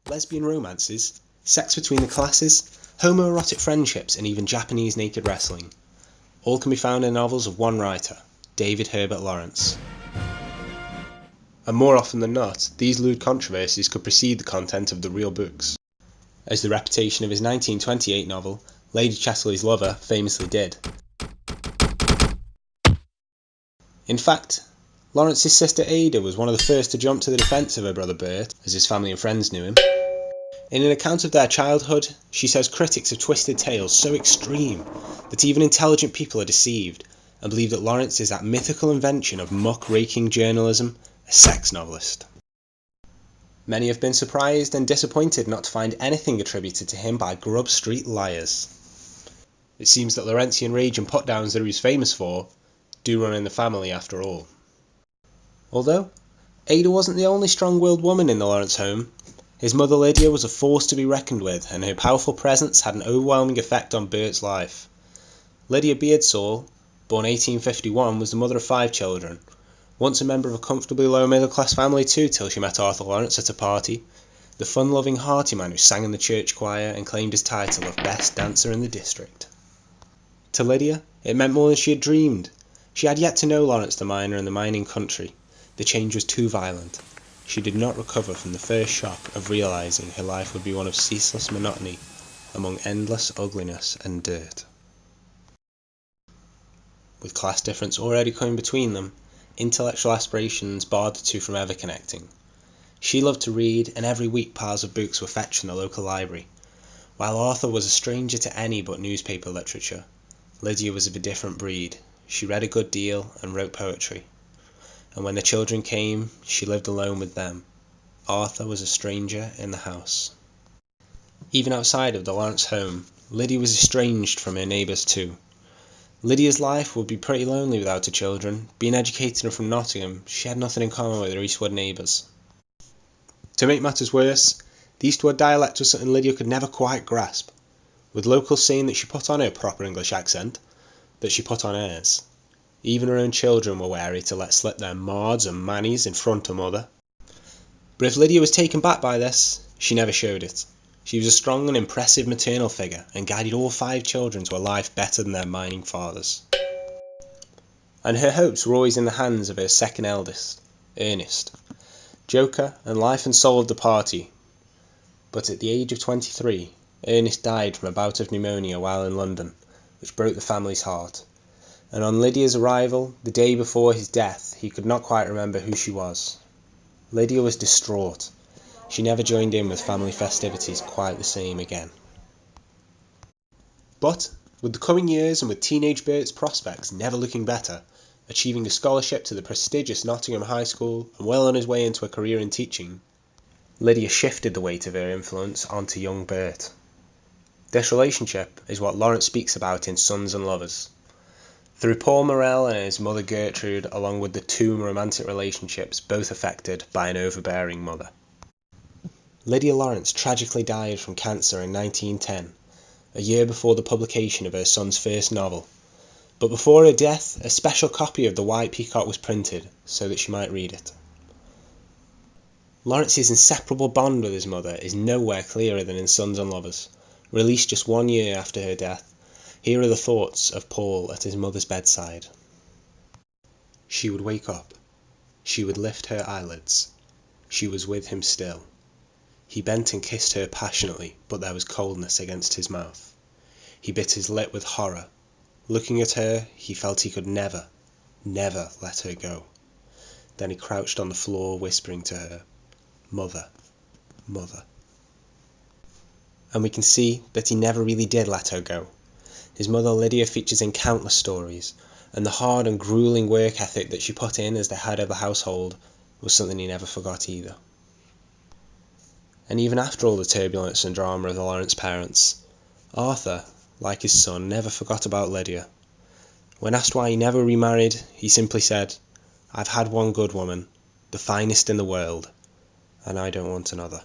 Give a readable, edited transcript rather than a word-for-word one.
lesbian romances, sex between the classes, homoerotic friendships, and even Japanese naked wrestling. All can be found in the novels of one writer, David Herbert Lawrence. And more often than not, these lewd controversies could precede the content of the real books, as the reputation of his 1928 novel, Lady Chatterley's Lover, famously did. In fact, Lawrence's sister Ada was one of the first to jump to the defence of her brother Bert, as his family and friends knew him. In an account of their childhood, she says critics have twisted tales so extreme that even intelligent people are deceived and believe that Lawrence is that mythical invention of muck-raking journalism, a sex novelist. Many have been surprised and disappointed not to find anything attributed to him by Grub Street liars. It seems that Lawrencean rage and put-downs that he was famous for do run in the family after all. Although Ada wasn't the only strong-willed woman in the Lawrence home, his mother Lydia was a force to be reckoned with, and her powerful presence had an overwhelming effect on Bert's life. Lydia Beardsall, born 1851, was the mother of 5 children, once a member of a comfortably lower middle-class family too till she met Arthur Lawrence at a party, the fun-loving, hearty man who sang in the church choir and claimed his title of best dancer in the district. To Lydia, it meant more than she had dreamed. She had yet to know Lawrence the miner in the mining country. The change was too violent. She did not recover from the first shock of realising her life would be one of ceaseless monotony among endless ugliness and dirt. With class difference already coming between them, intellectual aspirations barred the two from ever connecting. She loved to read, and every week piles of books were fetched from the local library. While Arthur was a stranger to any but newspaper literature, Lydia was of a different breed. She read a good deal and wrote poetry. And when the children came, she lived alone with them. Arthur was a stranger in the house. Even outside of the Lawrence home, Lydia was estranged from her neighbours too. Lydia's life would be pretty lonely without her children. Being educated and from Nottingham, she had nothing in common with her Eastward neighbours. To make matters worse, the Eastward dialect was something Lydia could never quite grasp, with locals saying that she put on her proper English accent, that she put on airs. Even her own children were wary to let slip their Mauds and Mannies in front of mother. But if Lydia was taken back by this, she never showed it. She was a strong and impressive maternal figure and guided all 5 children to a life better than their mining fathers. And her hopes were always in the hands of her second eldest, Ernest, joker and life and soul of the party. But at the age of 23, Ernest died from a bout of pneumonia while in London, which broke the family's heart. And on Lydia's arrival, the day before his death, he could not quite remember who she was. Lydia was distraught. She never joined in with family festivities quite the same again. But, with the coming years and with teenage Bert's prospects never looking better, achieving a scholarship to the prestigious Nottingham High School and well on his way into a career in teaching, Lydia shifted the weight of her influence onto young Bert. This relationship is what Lawrence speaks about in Sons and Lovers. Through Paul Morell and his mother Gertrude, along with the 2 romantic relationships both affected by an overbearing mother. Lydia Lawrence tragically died from cancer in 1910, a year before the publication of her son's first novel. But before her death, a special copy of The White Peacock was printed, so that she might read it. Lawrence's inseparable bond with his mother is nowhere clearer than in Sons and Lovers. Released just 1 year after her death, here are the thoughts of Paul at his mother's bedside. She would wake up. She would lift her eyelids. She was with him still. He bent and kissed her passionately, but there was coldness against his mouth. He bit his lip with horror. Looking at her, he felt he could never, never let her go. Then he crouched on the floor, whispering to her, "Mother, mother." And we can see that he never really did let her go. His mother Lydia features in countless stories, and the hard and gruelling work ethic that she put in as the head of the household was something he never forgot either. And even after all the turbulence and drama of the Lawrence parents, Arthur, like his son, never forgot about Lydia. When asked why he never remarried, he simply said, "I've had one good woman, the finest in the world, and I don't want another."